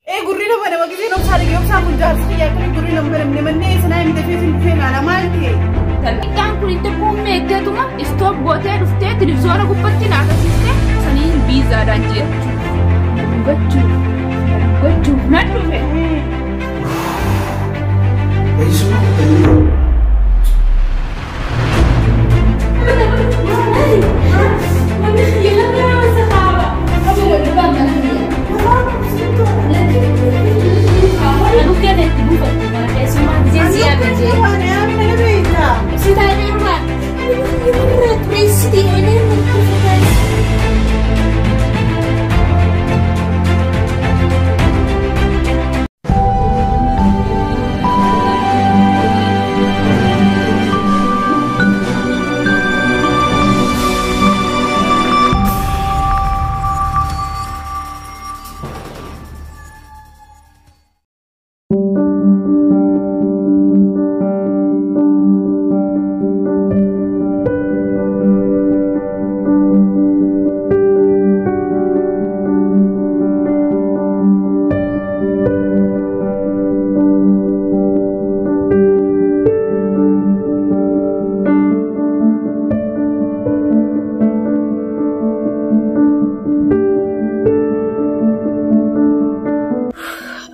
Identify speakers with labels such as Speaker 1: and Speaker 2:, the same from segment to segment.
Speaker 1: إيه قرينا بنا وقتين أبصار اليوم سامو جالس فيا كل قرينا بنا من سنة من دفيت فين على مالتي.
Speaker 2: كان كل تقوم ميتة ما استوب بوتة رفتة تلفزيون قبتي نعطى سيستة سنين بيزا رانجيت. بتشو ما تروح.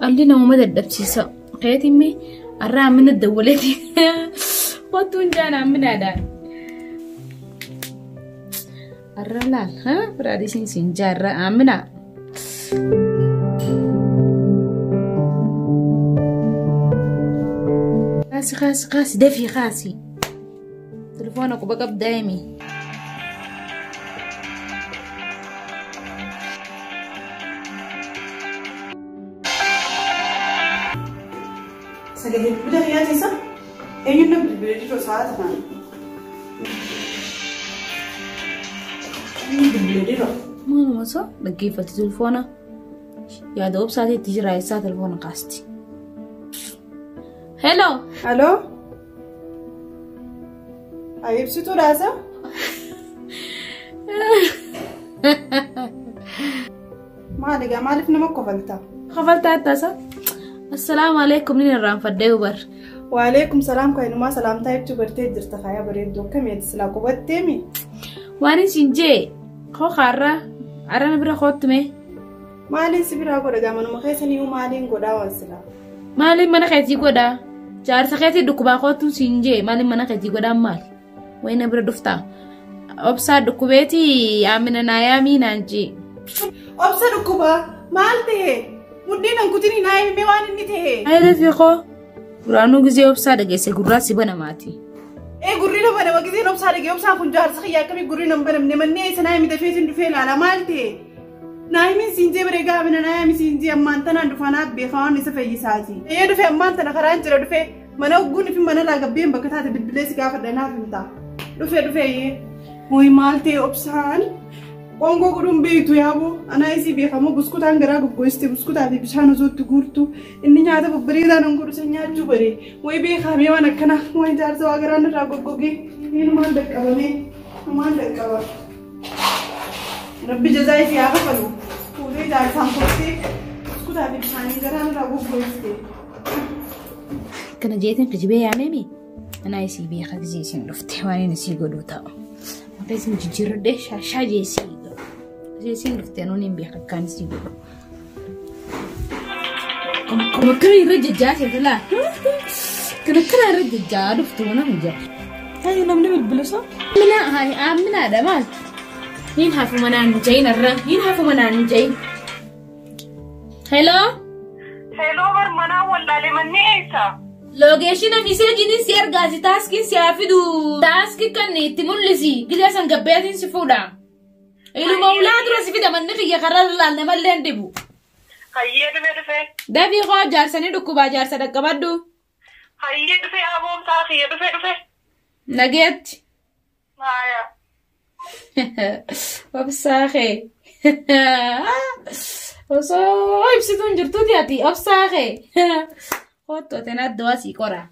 Speaker 2: عندنا ومدى الدبسيسة قياتي مي الرا من الدولتي وطون جانا من هذا الرلال ها برادي سين جارة آمنا خاسي دفي خاسي تلفونك بقى دايمي
Speaker 1: سجلت بده يا تيسا أي نوع بالبلدي رو ساعات ثاني بالبلدي رو
Speaker 2: ما نمسا لقيت التلفون يا دوب ساعتي تيجي رايسة تلفون قاستي هلو
Speaker 1: ألو أيب ستو رازا ما لقى ما عرفنا ما
Speaker 2: قفلتها تاسا السلام عليكم نين الرام فديوبر
Speaker 1: وعليكم السلام كاين ما سلام تايب تبرتي درت خايا بريد دو كم يتسلا قوتيمي
Speaker 2: واني سينجي خو خارا عرنا برا خوتمي
Speaker 1: مالين سبيرا غودا جامن مخيسني ومالين غودا وانسلا
Speaker 2: مالين من خيتي غودا جار سخيتي دكوبا خوتو سينجي مالين من خيتي غودا مال وين برا دفتا أبصر دكوبتي عمنا نايامي نانجي
Speaker 1: أبصر دكوبا مالتي مدين أنكتني ناي ميوان نيته
Speaker 2: هاي رفيقو برانو جزء أبصر دقيسة قراسي بنا ماتي
Speaker 1: إيه قرينا بنا وقتين أبصر دقيسة أبصر كنجار سخيا كمي قرينا بنا من سنة من دفين على مالتي ناي من سينجي بريقا من ناي من سينجي أما أنتنا دفعنا بخان نسفي ساتي إيه دفع أما أنتنا خران جرا دفع منا وقوني في منا لا قبين بكتات بالبليس كافر دنا فهمتا دفع إيه وي مالتي أبصر Ongo gurun beitu yabo ana isi be khamo buskut angara go goiste buskut abi bishano zo tugurtu inni nyaata babbarida nanguru sanya jubare way be khame wana kana way jar so agara na rago goge in man dakabane man dakaba rabbi jazai fi aga kalu pure jar sampote buskut abi bishani gara na rago goiste
Speaker 2: kana jeetin kijibe ya memi ana isi be khadji sin dufte wani nasi goduta بس متجرد شاشة جيسين لفتنوني بيحكي كان سيبه كم كم يرجع جاسي تلا كنا يرجع جارو فتونا مجا
Speaker 1: هاي نمني بالبلوسة
Speaker 2: منا هاي آمنا ده مال ينحفوا منان جاين الرا ينحفوا منان جاين هلو
Speaker 3: ور منا ولا لمني إيسا
Speaker 2: لوكيشن ميساجين سير غازي تاسكين سيافيدو تاسكي كان تمولسي جلسان غبياتين سفودا إلو مولاد راسي فيدا من نخي يقرر لنا مالين دبو
Speaker 3: هيا دفع
Speaker 2: دافي خو جارساني دكو با جارسا دكبادو
Speaker 3: هيا دفع أبوم تاخي دفع
Speaker 2: نجيت
Speaker 3: هيا
Speaker 2: وبساخي وصايب ستون جرتو دياتي أبساخي خطوة تنادواسي كورا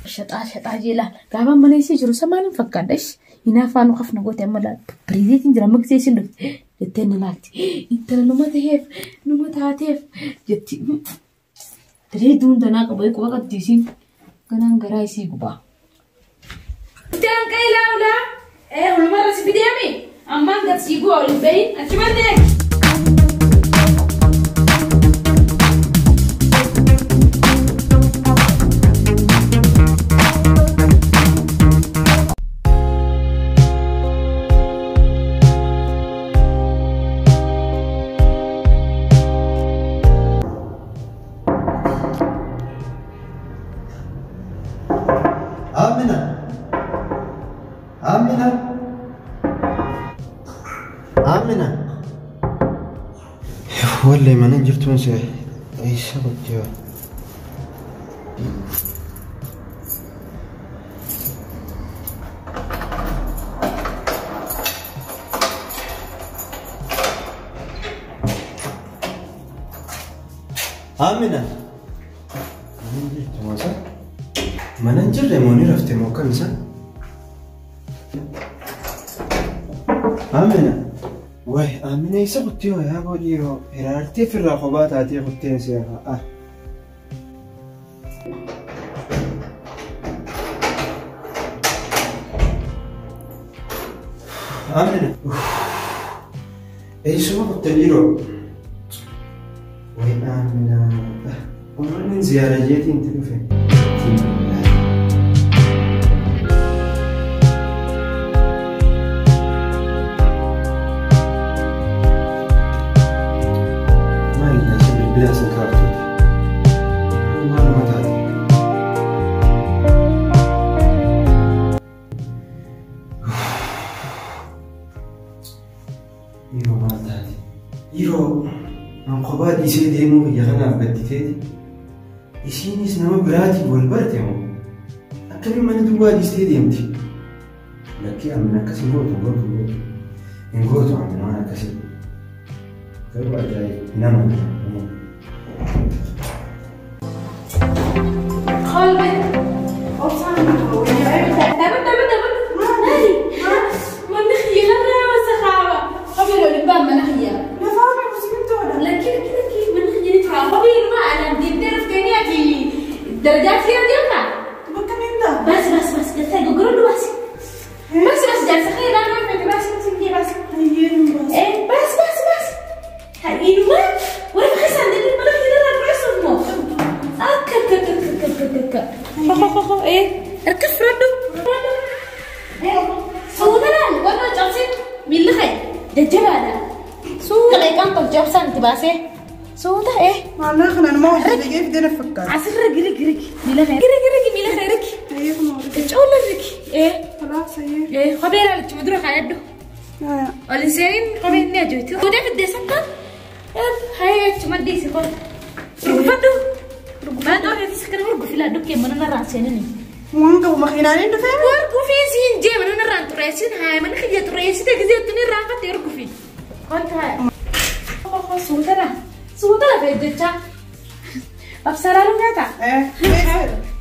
Speaker 2: شطا جيلا قابا منيسي جرو سمالين فكادش ينافانو خفنا قوتي أمالا بريديتين جرا مكسيسين التاني لاكتي انت نما تهيف نما تهاتيف جبتي تريدون دنا قبيك وقت ديسين كنان غرايسي بابا تان كاي لاولا ايه والمره سبيديامي اما انت تسيقوا البين اتمنى
Speaker 4: آمنة والله ما نجرت من شيء أي شغل جوا آمنة ما نجرت موني رفت موكل سا آمنة وای آمنه ایسا قطعی ها یا بودی رو هرارتی فی رخوبات آتی قطعی سیاها آمنه ایسا قطعی رو وای آمنه من زیاره جیتی انتلو فی لازم كارتون معلومات هذه يرو ما هذه يرو عقبات يصير ديمو يغنى بديتي يشيني سنما براتي والبرت يمو أكمل ما ندواد يصير ديمتي لكن أنا كسي نقول عمنا كسي كيف أجاي نام
Speaker 2: خالد أوصل ما نخيا لا وسخابة قبل الباب ما نخيا
Speaker 1: لا فاهمة بس بنتونا
Speaker 2: لكن كذا ما نخيا نترى قبل ما أنا بدي تعرف تانياتي درجات فيها الجنة
Speaker 1: بكم إنت
Speaker 2: بس قلت لك قرر بس جالسة خير أنا ما فهمت بس إيه بس هاي ما ولا بحس عندي الملك يدرى الرأس والمخ خو ايه اركب ردو صودنا وانا جالسين من اللي خي دجبانا صود كلي كان طب جاب سنتي باسه صودا ايه
Speaker 1: ما ناخذ انا ما وجدت كيف بدنا نفكر
Speaker 2: عسر رجلك ميلا خير ميلا خيرك
Speaker 1: ايه ما
Speaker 2: تقول لك ايه
Speaker 1: خلاص
Speaker 2: ايه خبير على تمدرو خايدو الانسان خبير نجوتي وده في الدسكه هاي تمدي سيكون رغبتو ما دوحي تسكن ورقو في لادو كي مننا راسينني
Speaker 1: وانقو مخينانين دفعي
Speaker 2: ورقو في سين جي مننا ران تريسين هاي من خجي تريسي تكزيتني رانقا تيرقو في كنت هاي صوتنا في الدجا أبصر له كذا
Speaker 1: ايه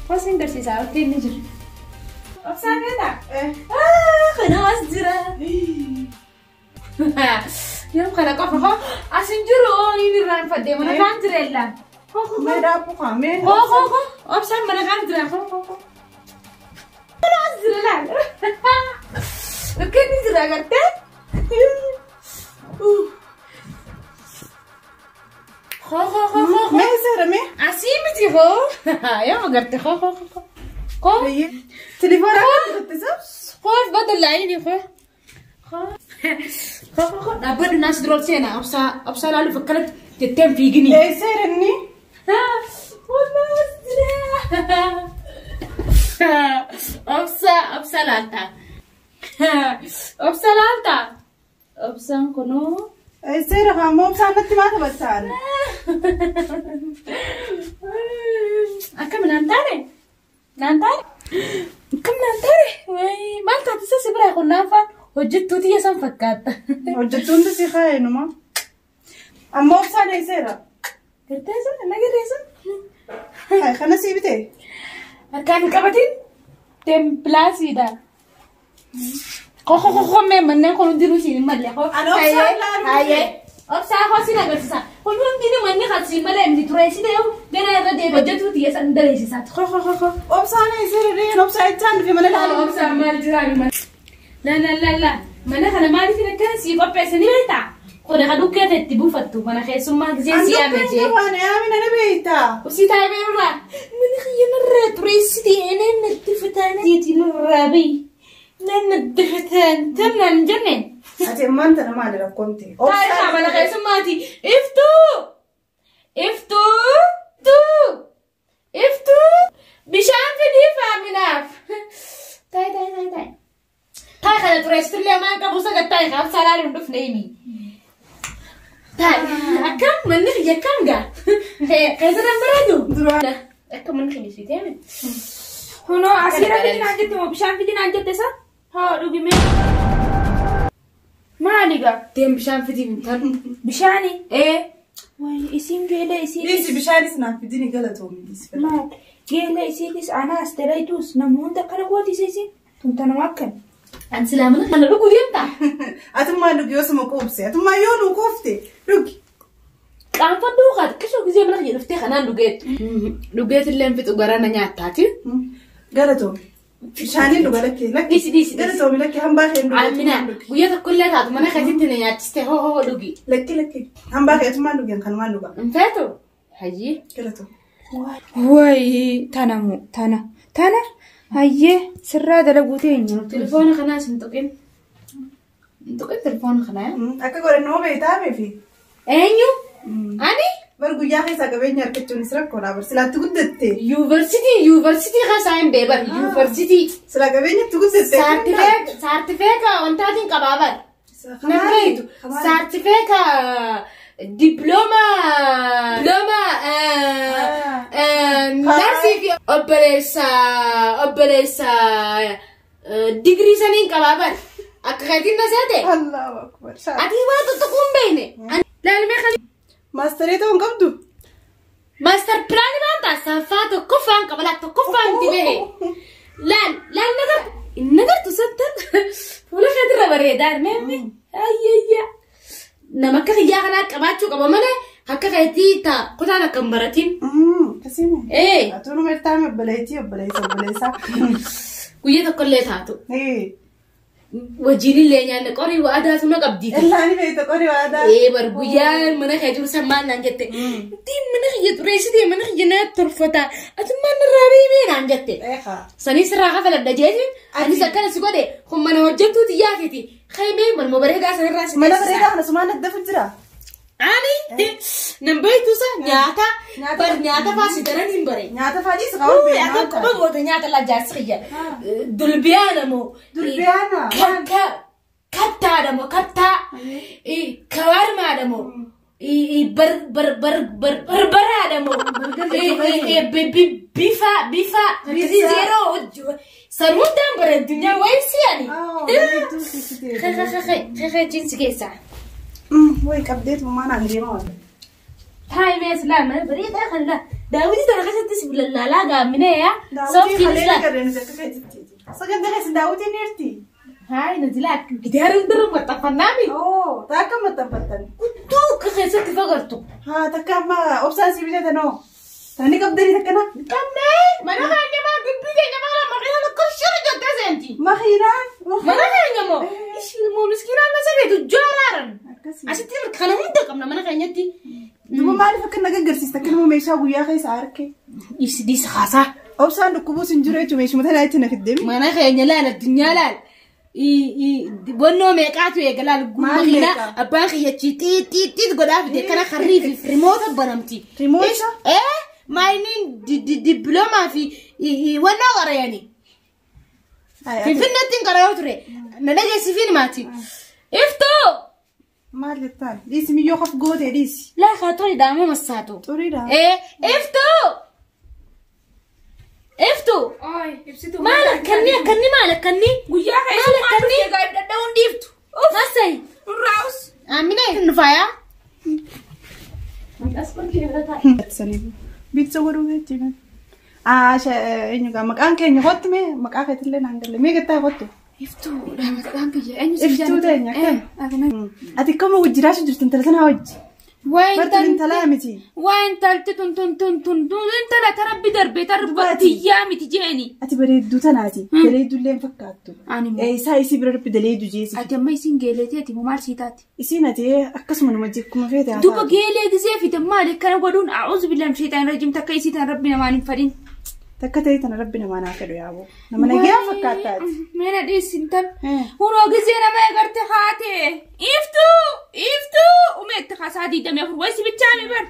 Speaker 2: بس نقدر سيساوي كين نجر أبصر كذا
Speaker 1: ايه
Speaker 2: خلاص جرا يوم خلاص كفها أسنجرو يني ران فدي من كان جريلا
Speaker 1: ما دابو خامين
Speaker 2: خو أبصر من كان جرا خلاص جرا كين نجرا كده خو
Speaker 1: ما يصير مي
Speaker 2: عسيمتي هو يا ما قلت خو
Speaker 1: تليفون اتصل
Speaker 2: خوف بدل العيني خو لابد الناس درول سينا أبصر له فكرت تتم في جني
Speaker 1: ايه سيرني
Speaker 2: أبصر لالتا أبصر كنو
Speaker 1: ايه سير خامو بسانتي ما تبسان
Speaker 2: أكمل نانتاري كم نانتاري ما أنت تساسي برا يكون نافع وجدتو تي يسان فكات
Speaker 1: وجدتون تسي خاينو ما أما بسان ايه سيرا
Speaker 2: كرتيزا أنا كرتيزا
Speaker 1: هاي خلنا سيبتي
Speaker 2: كان كابتين تمبلاسي دا Koko memang kalau di sini malah kok. Aye. Saya kok sih naga sisa. Kalau ini mana kasih malah di turasi deh. Dan ada deh budget tuh dia sendiri sisa. Koko.
Speaker 1: Opsana isir deh. Opsana itu mana lah?
Speaker 2: Opsana mari jalan mana? La. Mana kalau mari sini kan sih kok pesen ini beta. Kalau ada kaya tibu fatu mana kayak semua gizem sih aja.
Speaker 1: Ando kan ya mana beta.
Speaker 2: Usi tahu berapa? Mana kaya nara turasi deh. Nanti fatana jadi narabi. Nanti tenan janen.
Speaker 1: Ati manta nama ada konti.
Speaker 2: Tahu sama nak semati. Iftu. Bishan tadi faminaf. Tai. Tai kalau turist le mana kamu sangat tai kap salar untuk nemi. Tai, akam mana ya kam ga? Kayak sedang beradu. Akam mana kini sih temen. Hono asira kita nanti tuh bishan kita nanti desa. Ha, rugi me. Mana ga? Tem bishan kita minta. Bishani? Wah, isim gela isim.
Speaker 1: Isi bishani sana fidini gala tuh midis.
Speaker 2: Ma, gela isim ana astera itu namun tak ada kuat isim. Tuntan makan. Ansilamana mana lu kudiam ta?
Speaker 1: Atu ma lu gyosu mo kopse. Atu ma yo lu kofte. Rugi.
Speaker 2: Kanfa dukat, kisho gizem nak yelfte kana luget. Luget lem fit ugarana nyatati.
Speaker 1: Gala tuh. Bishani lu gala ke.
Speaker 2: Disi.
Speaker 1: Gala tuh milaki hamba khen lu.
Speaker 2: Amina, guyata kullata mana khajitni nyatiste ho lugi.
Speaker 1: Laki. Hamba khen ma lu gen kan ma lu ba.
Speaker 2: Enfato. Haji.
Speaker 1: Gala tuh.
Speaker 5: Wai, tana. Haye, serra dalaguteño.
Speaker 2: Telefono خلاص انتقل telefono خلاص.
Speaker 1: Akka gore no beta me fi.
Speaker 2: Enyu? Ani?
Speaker 1: Bargu ya kai saga benyar kecun isra kora bar sila tugudette.
Speaker 2: University khasain beber university.
Speaker 1: Sila ga benyar tugudette.
Speaker 2: Certificate ontatin kababar. Nabaitu. Certificate diploma nasi fi operesa degree sanin kababar akadin nasate
Speaker 1: Allahu akbar.
Speaker 2: ati watu tukum bene la me khali
Speaker 1: Master itu ngabdu.
Speaker 2: master plan banta safato kufan kabalato kufan tibehe la nagar tusantan wala khadra baredar meme ayya nama kaya kana kabachu kabamane hakka kaiti ta kutana kambaratin
Speaker 1: Kasih. Atu no merta me belaisa.
Speaker 2: Kuya to kolle thatu. Wajini lenya ne kori wa ada suno kabdi.
Speaker 1: Ella ni be to kori wa ada.
Speaker 2: Bar guya mana khaju saman nanjette. Tin mana khaju resi de mana khajna turfata. Atu mana rabi me nanjette. Sani siraga fala dajeji. Ani sakana sigode. Khum mana wajjatu tiyati. Khaybe man mubarega san rasi.
Speaker 1: Mana barega khana sumana dafujra.
Speaker 2: Ani nambaitu sa nyata fasi daran imbare.
Speaker 1: Nyata fadi sagaw be.
Speaker 2: Aku kubago nyata la jasriya. Dulbiana mo. Katta da mo katta. Kawarma da mo. Barbara da mo. Bifa. Zero. Sarundan bare dunya waisi ani. Khe jinsi kesa.
Speaker 1: Wake update mama nangri mo.
Speaker 2: Hai mes la mana beri dah khalla. Dawudi tara kasat tisbila la la ga mine ya. Sofi la.
Speaker 1: Sagan dah kasi Dawudi nerti.
Speaker 2: Hai nazila gidarum durum mata fanami.
Speaker 1: Oh, taka matapatan.
Speaker 2: Tu kasat tifagartu.
Speaker 1: Ha taka ma obsasi bila tano. Tani kabdari takana.
Speaker 2: Kamne mana hanya ma gibbi nya ma magina la kushur jodda senti.
Speaker 1: Mahira.
Speaker 2: Mana hanya mo. Ishi mo miskina na sabe tu jolaran. Asitir kana hunda kamna mana hanya ti.
Speaker 1: Duma ma alif kana gagarsis takana mo meesha guya kay saarke.
Speaker 2: Isi dis khasa.
Speaker 1: Obsan dukubu sinjure tu meesha mutala itina kidem.
Speaker 2: Mana hanya la dunya la. Bueno me cato ya galal gumina abanki ya ti goda de kana kharifi remote banamti
Speaker 1: remote
Speaker 2: mining diploma fi wana gara yani fi finnatin qarayotre nanaga sifin mati ifto
Speaker 1: مالتان اسمي يوقف جودة ليسي
Speaker 2: لا خاطري دامو مساتو
Speaker 1: تريدا
Speaker 2: افتو
Speaker 5: Ay, ipsitu.
Speaker 2: مالك كني مالك كني
Speaker 5: Guya ka isu matu ya gaib da daun diftu.
Speaker 2: ما سي
Speaker 5: Raus.
Speaker 2: امينه نفايا
Speaker 1: بيتصوروا هيك عشان إنه مكان كان يحط مي مكان كتير لنا عندنا مي قطع يحطوا
Speaker 5: Iftuu dhaamatan biyya eenyu si
Speaker 1: Iftuu
Speaker 5: jaalladha?
Speaker 1: teenya ati kama wajjiraashu jirtu intala sana wajji. Bartuun intalaa miti.
Speaker 5: Waa intalti tun intala tarabbi darbee tarba tiyyaa miti jeeni.
Speaker 1: Ati bareedduu tanaati. Bareeddullee hin fakkaattu. Isaa isii bira rabbi daleedu jeesi.
Speaker 5: Ati amma isiin geeleetee ati maal sii taati?
Speaker 1: Isiin ati akkasuma nama jekkuma feete haa
Speaker 5: Duba geelee gisee fite maali kana godhuun a'uuzu billaan sheetaan rajim takka isii tan rabbi namaan hin fadhin.
Speaker 1: Takka ta'e tana rabbi namaa naa fedhu yaaboo. Nama nagaa fakkaataati.
Speaker 5: Meena dhiisin tan. Hunoo gisee nama egarte haate. Iftuu umeetti hasaa diidamee afur wayisi bichaami bar.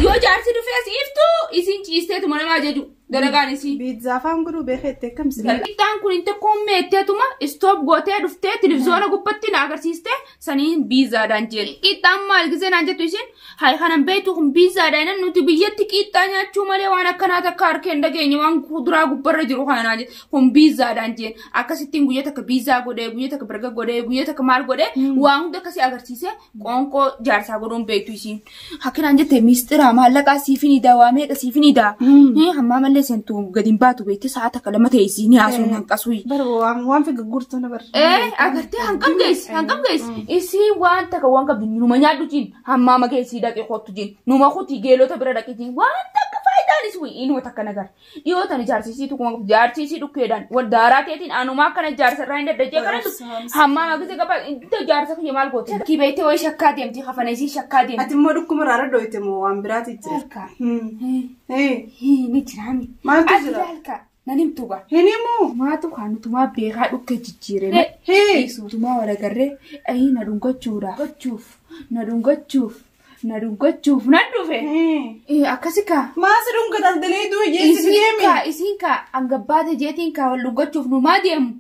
Speaker 5: Yoo jaarsi dhufees iftuu isiin ciisteetuma nama ajaju. Dalagaan isii.
Speaker 1: Biizzaa afaan godhuu beekeettee akkamsi.
Speaker 5: Qixxaan kun inte kommeetteetuma istoop gootee dhuftee televizoona gubbatti na agarsiiste saniin biizzaadhaan jedhe. Qixxaan maal gisee naan jettu isiin hayi kanan beektu kun biizzaadhaan nuti biyyatti qixxaa nyaachuu malee waan akkanaa takka harkeen dhageenye waan kuduraa gubbarra jiru kana naan jedhe kun biizzaadhaan jedhe. Akkasittiin guyyaa takka biizzaa godhee guyyaa takka barga godhee guyyaa takka maal godhee waan hunda akkasii agarsiise qoonqoo jaarsaa godhuun beektu isiin. Akkanaan jette miistira maallaqaa siifiniidha waa meeqa siifiniidha. Hammaa malee sentu gadin baatu beekte sa'a takka lama ta'e isiin haasuun hanqasuu.
Speaker 1: Baroo waan fi gurgurtuu na barra.
Speaker 5: Agartee hanqam geessi. Isiin waan takka waan qabdu numa nyaadhu jiin hammaa ma geessii dhaqee kottu jiin numa kuti geelota bira dhaqee jiin waan takka faayidaanis wayii inuma takka nagar. Dhiyoo tan jaarsisiitu kuma jaarsisii dhukkeedhaan wal daaraa ta'eetiin anumaa kana jaarsarraa hin daddajee kana hammaa ma gisee qaba inte jaarsa kiyya maal gooti. Kibeete wayii shakkaa deemti hafana isii shakkaa deemti.
Speaker 1: Ati immoo dhukkuma irraa dhooyte moo waan biraati jira.
Speaker 5: Ni jiraami.
Speaker 1: Maaltu jira?
Speaker 5: Nanim tuba.
Speaker 1: Hinimu.
Speaker 5: Maatu kan tuma beekaa dhukke jijjiirame. Tuma wala garree ayi na dhungachuudha. Na dhungachuuf nan dhufe. Akkasika.
Speaker 1: Maasi dhungatas daleeduu jeesi deemi.
Speaker 5: Isiin ka angabbaate jeetiin ka wal dhungachuuf numaa deemu.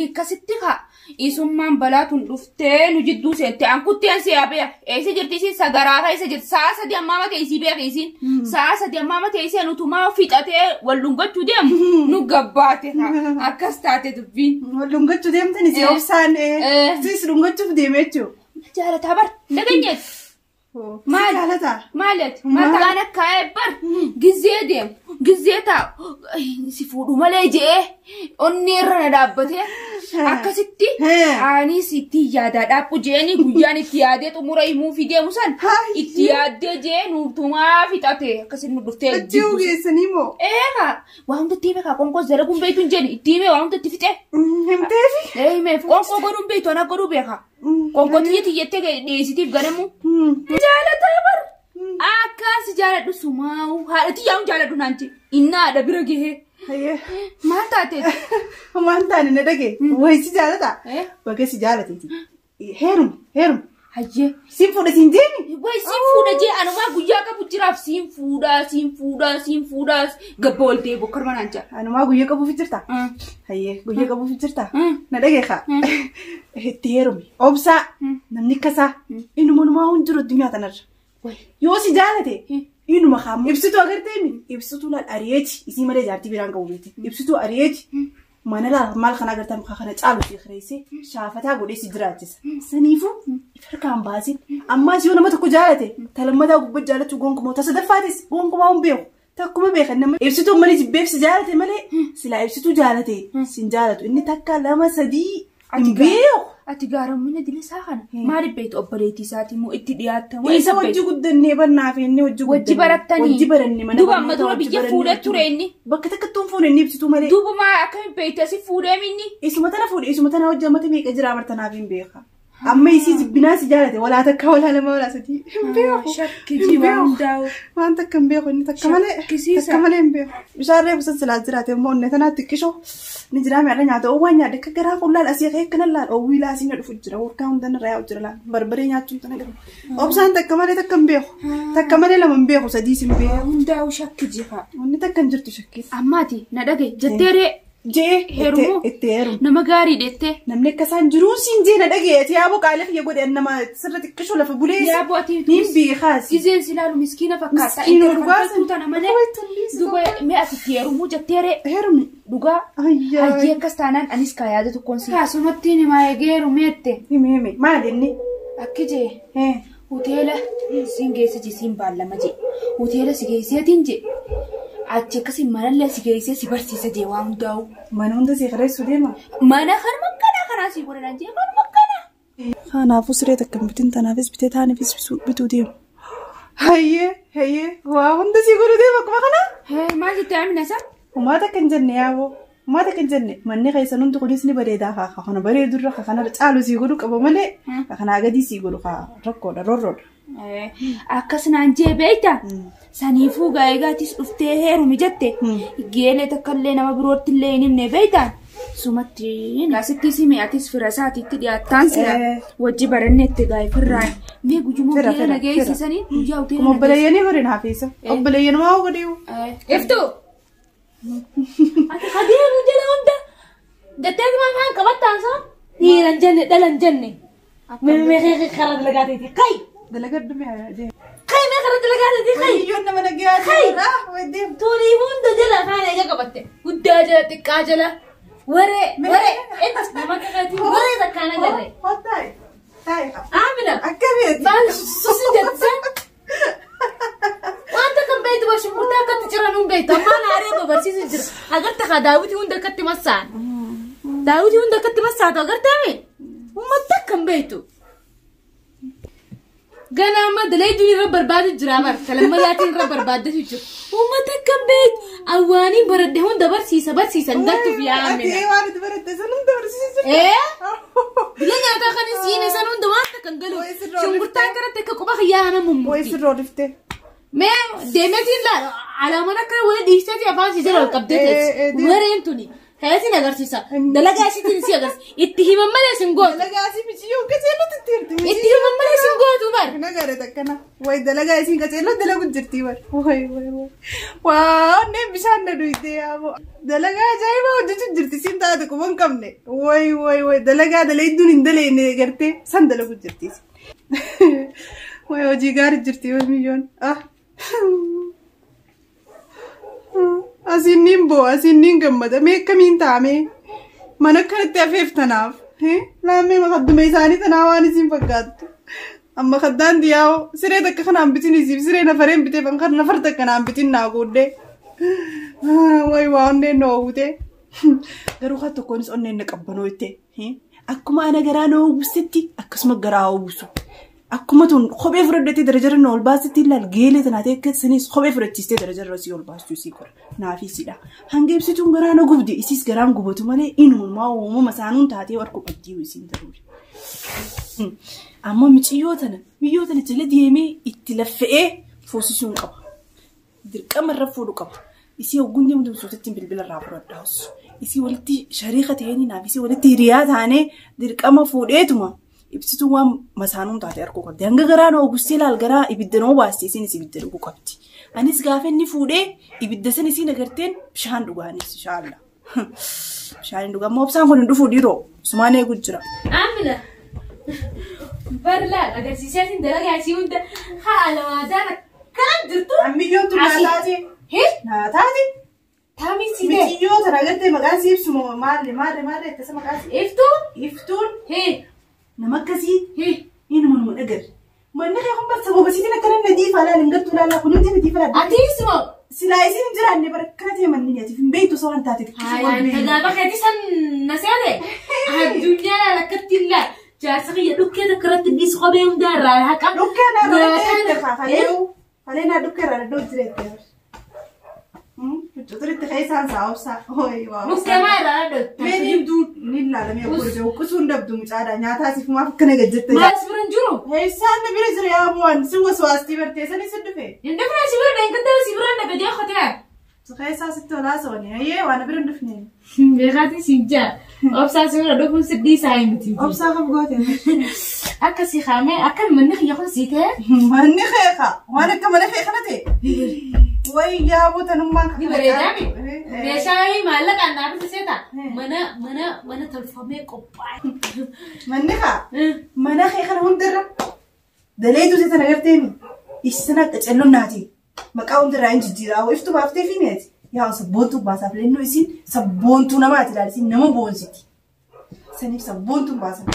Speaker 5: Akkasitti ka isummaan balaatuun dhuftee nu jidduu seente ankutteen si'a beek. Eessa jirti isiin sagaraa keessa jirti. Sa'a sadi ammaa mata isii beek isiin. Sa'a sadi ammaa mata isii nutumaa fixatee wal dhungachuu deemu. Nu gabbaate ka akkas taate dubbiin.
Speaker 1: Wal dhungachuu deemtani si obsaan siis dhungachuuf deemee jechuudha.
Speaker 5: Jaalataa bar dhageenyeeti.
Speaker 1: Maal jaalataa?
Speaker 5: Maalet mataan akka bar gizee deemu. Gizee taa'u si fuudhu malee je'ee onni irra na dhaabbatee akkasitti anis itti yaadaa dhaabbu je'anii guyyaan itti yaadee xumura himuu fi deemu san itti yaaddee je'ee nutumaa fixate akkasitti nu dhuftee.
Speaker 1: Achi geessanii moo?
Speaker 5: Waan hunda itti hime kaa qonkoo zara gumbeetu hin jedhe itti hime waan hunda itti fixe.
Speaker 1: Himteefi?
Speaker 5: Himeef qonkoo godhuun beektu ana godhuu beeka. Qonkoo xiyyeettee dhiyeessitiif ganamu. Jaalataa bar. Akkas jaaladhu sumaa'u haadhati yaa'uun jaaladhu naanti inni haadha bira gahee. Maal taateeti?
Speaker 1: Waan taane na dhagee wayisi jaalataa? Bakka si jaalateeti. Heeruma.
Speaker 5: Hayyee.
Speaker 1: Siin fuudha siin deemi?
Speaker 5: Siin fuudha jee anumaa guyyaa qabu jiraaf siin fuudha gabba ol ta'e bokkar manaan jaa.
Speaker 1: Anumaa guyyaa qabuuf jirta? Hayyee guyyaa qabuuf jirta? Na dhagee kaa? Itti heerumi. Obsaa namni kasaa inumaa hundi jiru addunyaa tanarra. Yoo si jaalate inuma hamu ibsituu agartee mi ibsituu laal ariyeeti isii malee jaartii biraan qabu beekte ibsituu ariyeeti mana laal maal kana agartaa muka kana caalu fi khireessee shaafataa godhee si jiraachisa saniifuu farkaan baasin ammaas yoo nama tokko jaalate talammataa gubbaa jaalachuu gonkumoo tasa daffaatis gonkumaa hin beeku takkuma beekan nama ibsituu malee jibbeef si jaalate malee silaa ibsituu jaalate sin jaalatu inni takka lama sadii hin beeku.
Speaker 5: Ati gaaramina dilesaa kana maaliif beektu obboleettii isaatii moo itti dhiyaatta?
Speaker 1: Isa wajji guddannee bannaa fi inni wajji
Speaker 5: baratanii.
Speaker 1: Wajji barannee mana.
Speaker 5: Duuba amma dura biyya fuudhee ture inni.
Speaker 1: Bakka takkattuun fuudhee inni ibsituu malee.
Speaker 5: Duuba maa akkamiin beekte si fuudhee minni?
Speaker 1: Isuma tana fuudhee isuma tana hojii ammata meeqa jira amartanaaf hin beeka. Amma isii jibbinaa si jaalate walaa takka walaa lama walaa sadii hin beeku.
Speaker 5: Shakkii waan hundaa'u.
Speaker 1: Waan takka hin beeku inni takka malee hin beeku. Bishaan reefu silaa jiraate immoo onnee tanaatti xiqqishoo ni jiraame ala nyaata waan nyaadde akka garaa qullaal asii akka eeggana laal oowwii laasii na dhufu jira warqaa hundaan irraa yaa'u jira laal barbaree nyaachuun tana garu. Obsaan takka malee takka hin beeku. Takka malee lama hin beeku sadiis hin beeku.
Speaker 5: Hundaa'u shakki jira.
Speaker 1: Wanni takka hin jirtu shakki.
Speaker 5: Ammaati na dhagaye jetteeree.
Speaker 1: Jee itti heerumu.
Speaker 5: Nama gaarii deettee.
Speaker 1: Namni akka isaan jiruun siin jee na dhageeti yaaboo qaalee kiyya godhe nama sirra xiqqishoo lafa buleessa.
Speaker 5: Yaaboo ati
Speaker 1: niin beekaas.
Speaker 5: Gizeen si laalu miskiina fakkaata.
Speaker 1: Miskiina dhugaasa.
Speaker 5: Tana malee. Duba mee ati itti heerumuu jetteeree.
Speaker 1: Heerumi.
Speaker 5: Dhugaa. Hayyee akkas taanaan anis kaa yaada tokkoon si. Kaasumatti ni maa eegee heerumeette.
Speaker 1: Hime maali inni?
Speaker 5: Akki jee. Hoteela siin geessa jee siin baallama jee. Hoteela si geesseetiin jee. Achi akkasii manallee si geessee si barsiisa jee waan hundaa'u.
Speaker 1: Mana hunda si kireessu deema.
Speaker 5: Mana kanuma kana si godhe naan jee kanuma kana.
Speaker 1: Kanaafuu siree takka hin bitin tanaafis bitee taaniifis bituu deemu. Hayyee waa hunda si godhu deemu akkuma kana.
Speaker 5: Maal jettee Amina isa?
Speaker 1: Uumaa takka hin jenne yaaboo. Uumaa takka hin jenne manni keessan hundi kunis ni bareedaa kaa kana bareedurra kaa kana caalu si godhu qaba malee kaa kanaa gadii si godhu kaa rakkoodha rorroodha.
Speaker 5: Akkas naan jee beektaa? Saniifuu gaa'egaatis dhuftee heerumi jette geelee takkallee nama birootti illee hin himne beektaa? Sumatti asitti simi'atis fira isaatiitti dhiyaattaan sira wajji baranneetti gaa'ifirraa mee gujumoo geela nageessisanii guyyaa hoteela
Speaker 1: nageessisanii. Obboleeyyanii horin hafiisa. Obboleeyyan maa godhiyu?
Speaker 5: Iftuu! Ati hadeemu jala hunda jetteeti maan qabattaan isaa? Dhiiran jenne dhalan jenne. Mee karaa dalagaateeti kai!
Speaker 1: Dalagaddu mee deemu.
Speaker 5: Kai mee karaa dalagaateeti kai!
Speaker 1: Iyyoon nama nagyaa jira.
Speaker 5: Turii hunda jala afaan eega qabatte. Guddaa jala xiqqaa jala. Waree nama kakaati waree takkaan agarre. Amina.
Speaker 1: Akkamitti?
Speaker 5: Maal susi jettisan? Wanta kan beektu bashumurtaa akkatti jiran hin beektu. Ammaan haaree babarsiisu jira. Agarta kaa daawwitii hunda akkatti massaan. Daawwitii hunda akkatti massaatu agartame? Uummata akkan beektu. Gana amma daleeduun irra barbaadu jira bar kalammalaatiin irra barbaadatu jiru. Uummata akkan beektu. Awwaanii baradde hunda barsiisan dattuuf yaa'amina.
Speaker 1: Waan itti baradde san hunda barsiisu.
Speaker 5: Bila nyaataa kan isiin san hunda wanta kan galu. Shungurtaan karatti akka quba yaa'ama mummuuti.
Speaker 1: Way sirroo dhiftee.
Speaker 5: Mee deemetiin laala alaamaan akka wayii dhiisteeti afaan si jala ol qabdee teessi. Wareen tuni. Kayyatiin agarsiisa. Dalagaa isiitiin si agarsiisa. Itti himan malee sin gootu.
Speaker 1: Dalagaa isii michiyyoo qaceellootti itti hirti.
Speaker 5: Itti himan malee sin gootu bar.
Speaker 1: Nagare takkana. Way dalagaa isiin qaceelloo dalagu jirti bar. Waa onneen bishaan na duyitee yaaboo. Dalagaa ajaa'ibaa hojjechuun jirti siin taate quba hin qabne. Way dalagaa daleedduun hin daleenne gartee san dalagu jirti. Way hojii gaarii jirti yoo miyyoon. Asiin boo asiin gammada mee akkamiin taa'ame mana akkanatti hafeef tanaaf laammee makadduma isaanii tanaa waan isiin fakkaattu amma kaddaan diyaa'oo siree takka kanaan bitin isiif siree nafareen biteef kan nafar takka kanaan bitin naa gooddee way waa onneen na oowwute garuu kan tokkonis onneen na qabbanoo itte akkuma ana garaa na oowwisetti akkasuma garaa oowwisu. Akkuma tun kophee fudhattee darajarra na ol baastetti ilaal geelee tanaatee akkasumas kophee fudhachiistee darajarra si ol baastuu isii qora naafisidha. Hanga ibsituun garaa na gubde isiis garaan gubatu malee inumaa uumama isaanuun taatee warquu qabdii isiin ta'uudha. Amma miyyoo tana jala deemee itti laffa'ee foosisuun qaba. Dirqama irra fuudhu qaba. Isii hogguun deemtu sootatti bilbila irraa fudhadhaas. Isii walitti shariika ta'anii naaf isii walitti hiriyaa taanee dirqama fuudheetuma. Ibsituu waan masaanuun taate arguu qabdi. Hanga garaa na oogustee laal garaa ibidda na obaastee isiinis ibidda dhuguu qabdi. Anis gaafa inni fuudhee ibidda san isiin agarteen bishaan dhugaanis inshaalla. Bishaan dhugaa ammoo obsaan kun hin dhufuu dhiiroo sumaan eegu jira.
Speaker 5: Amina. Barlaa agarsiisaatiin dalagaa isii hunda haala waadaan akkaan jirtu.
Speaker 1: Ammiyyoon tun naataati. Naataati.
Speaker 5: Taamiin si dee.
Speaker 1: Miyyoo tana agartee maqaan si ibsu maali ittisa maqaan si. Iftuun. Nama akkasii inni manuma dhagar. Manni kee kun bakka bobasiitiin akkana nadiifa laala hin galtu laala kunuuti nadiifa laala.
Speaker 5: Atiis moo?
Speaker 1: Silaa isiin hin jiraanne bara kana ta'e manni nyaatiif hin beektu osoo waan taate.
Speaker 5: Gaafa keetii san na seete. Addunyaa laala akkatti illaa. Jaarsa kiyya dhukkee takka irratti dhiis kophee hundaa irraa haqa.
Speaker 1: Dhukkee naa irraa falee naa dhukkee irraa iddoo jireetti. Turitti keessaan saawubsaa.
Speaker 5: Dhukkee maa irraa dhoofta?
Speaker 1: Mee ni ilaalamee boojaa uqqisuun dabdu mucaadha nyaataa sifumaaf akkana gajjatte.
Speaker 5: Maal si bira hin jiru?
Speaker 1: Isaan na bira jira yaa bu'aan si waswaastii bartee sani si dhufe.
Speaker 5: Hin dhufne si bira hin gaddaa si bira na gadee hotee.
Speaker 1: Keessaa sitti olaa sooni hayyee waan bira hin dhufne.
Speaker 5: Beekaati si jaa. Obsaa si bira dhufuun siddii isaa hin miti.
Speaker 1: Obsaa kam goote.
Speaker 5: Akka si qaamee akka manni kiyya kun si ta'e.
Speaker 1: Manni keeka waan akka mana kee kana ta'e. Wayyaa buutanummaan
Speaker 5: ni bareedaami. Meeshaalee maallaqaan dhaabatu seeta. Mana tolfamee qophaa'e.
Speaker 1: Manni kaa mana kee kana hundarra daleetu seetan agarteemi. Isana qacelloon naati. Maqaa hundarraa hin jijjiiraa iftu baaftee fi meeti. Yaa sabboontuu baasaaf lennoo isiin sabboontuu namaati ilaali isiin nama boonsiti. Saniif sabboontuun baasan.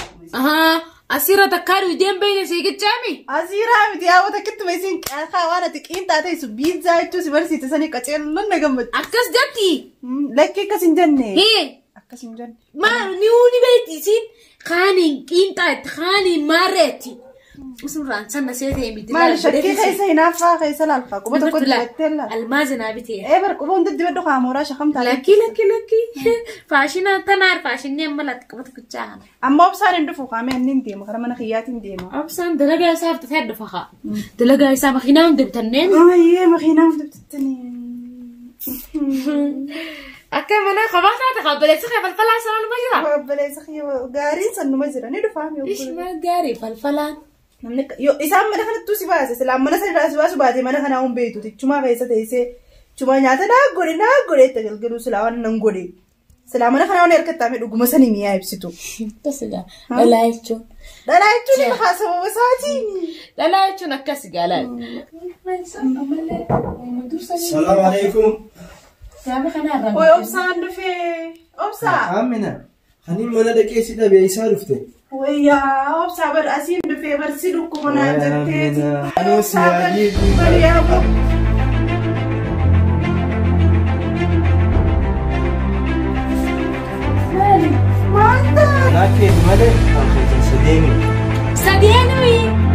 Speaker 5: Asirra takkaadhu ideen beeyne siigichaami.
Speaker 1: Asiraa miti yaa'u takkittuma isiin qaakaa waan ati qiinxaa ta'e su biizzaa jechuun si barsiite sanii qaceelloon na gammadu.
Speaker 5: Akkas jetti.
Speaker 1: Lakkii akkas hin jenne. Akkasin jan.
Speaker 2: Ma ni uni beetisin khani qintaat khani mareti. Usuraan sanna seetee miti.
Speaker 1: Maal shakkii keessa hinaaffaa keessa laalfaa quba tokko dibattella.
Speaker 2: Almaazina bitee.
Speaker 1: Bar quba hunda dibaddu qaamoraa shakamtaa.
Speaker 2: Lakki. Faashina tanaar faashinni amma latti qabatu kuchaa.
Speaker 1: Amma obsaan hin dhufu qaamee inni hin deema karaa mana kiyyaatiin deema.
Speaker 2: Obsaan dalagaa isaa fudhatee adda faqa. Dalagaa isaa makiinaa hunda bitanneen.
Speaker 1: Ayyee makiinaa hunda bitattanii.
Speaker 2: Akka mana qabaataa ta'a balleessa kee falfalaan sana numa jira.
Speaker 1: Balleessa kee gaariin san numa jira ni dhufaami.
Speaker 2: Ishma gaarii falfalaan.
Speaker 1: Isaan mana kanattuu si baase silaa mana sana si baasu baatee mana kanaa hin beektu jechumaa keessa teessee chuma nyaata naa godhe itti galgaluu silaa waan nan godhe silaa mana kanaa waan harkattaame dhuguma sanii mi'aa ibsitu.
Speaker 2: Akkasigaa dhalaa jechuun.
Speaker 1: Dhalaa jechuun maqaa sababa isaatiin.
Speaker 2: Dhalaa jechuun akkasigaa laal.
Speaker 4: Salaamu alaikum.
Speaker 2: Gaafa kanarra.
Speaker 1: Oye obsaan dhufee. Obsaa.
Speaker 4: Amina. Hani mana dhaqee si dhabee isaa dhufte.
Speaker 1: Wayyaa obsaa bar asiin dhufee barsi dhukkuma naan jetteeti.
Speaker 4: Anoo si yaadii.
Speaker 1: Bariyaa
Speaker 4: Naakee malee kan keessa deemi.
Speaker 2: Sadeenu.